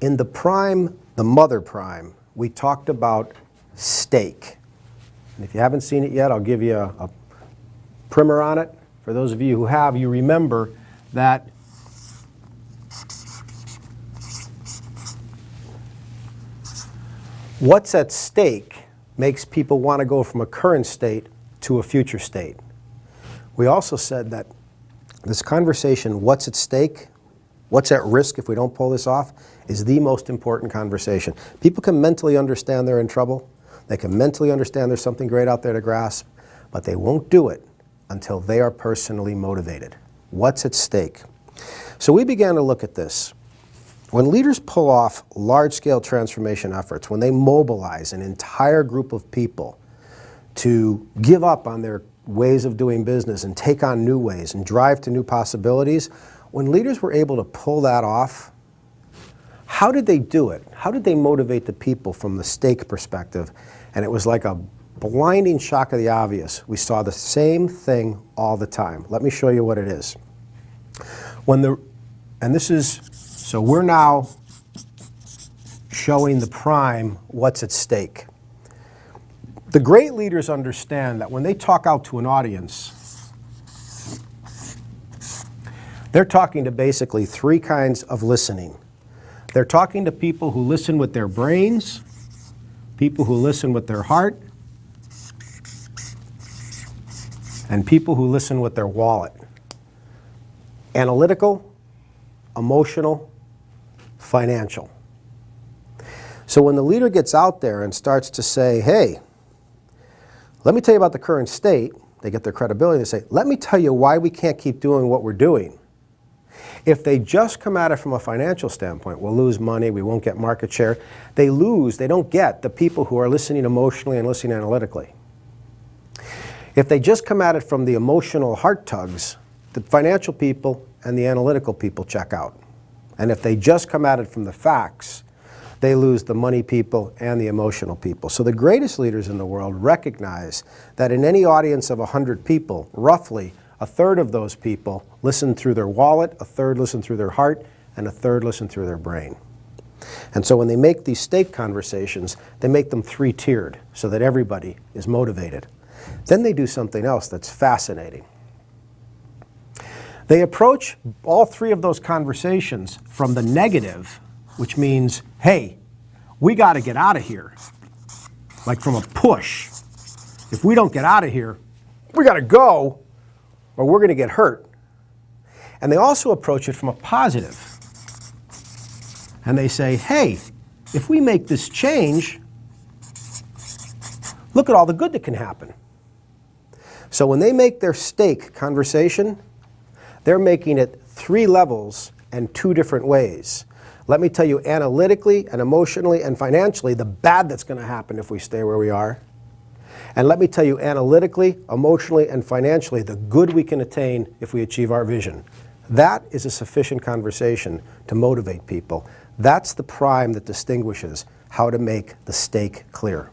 In the prime, the mother prime, we talked about stake. And if you haven't seen it yet, I'll give you a primer on it. For those of you who have, you remember that what's at stake makes people want to go from a current state to a future state. We also said that this conversation, what's at stake, what's at risk if we don't pull this off, is the most important conversation. People can mentally understand they're in trouble. They can mentally understand there's something great out there to grasp, but they won't do it until they are personally motivated. What's at stake? So we began to look at this. When leaders pull off large-scale transformation efforts, when they mobilize an entire group of people to give up on their ways of doing business and take on new ways and drive to new possibilities, when leaders were able to pull that off, how did they do it? How did they motivate the people from the stake perspective? And it was like a blinding shock of the obvious. We saw the same thing all the time. Let me show you what it is. So we're now showing the prime what's at stake. The great leaders understand that when they talk out to an audience, they're talking to basically three kinds of listening. They're talking to people who listen with their brains, people who listen with their heart, and people who listen with their wallet. Analytical, emotional, financial. So when the leader gets out there and starts to say, hey, let me tell you about the current state, they get their credibility, they say, let me tell you why we can't keep doing what we're doing. If they just come at it from a financial standpoint, we'll lose money, we won't get market share, they don't get the people who are listening emotionally and listening analytically. If they just come at it from the emotional heart tugs, the financial people and the analytical people check out. And if they just come at it from the facts, they lose the money people and the emotional people. So the greatest leaders in the world recognize that in any audience of 100 people, roughly a third of those people listen through their wallet, a third listen through their heart, and a third listen through their brain. And so when they make these stake conversations, they make them three-tiered so that everybody is motivated. Then they do something else that's fascinating. They approach all three of those conversations from the negative, which means, hey, we got to get out of here. Like from a push. If we don't get out of here, we got to go or we're going to get hurt. And they also approach it from a positive. And they say, hey, if we make this change, look at all the good that can happen. So when they make their stake conversation, they're making it three levels and two different ways. Let me tell you analytically and emotionally and financially the bad that's going to happen if we stay where we are. And let me tell you analytically, emotionally, and financially the good we can attain if we achieve our vision. That is a sufficient conversation to motivate people. That's the prime that distinguishes how to make the stake clear.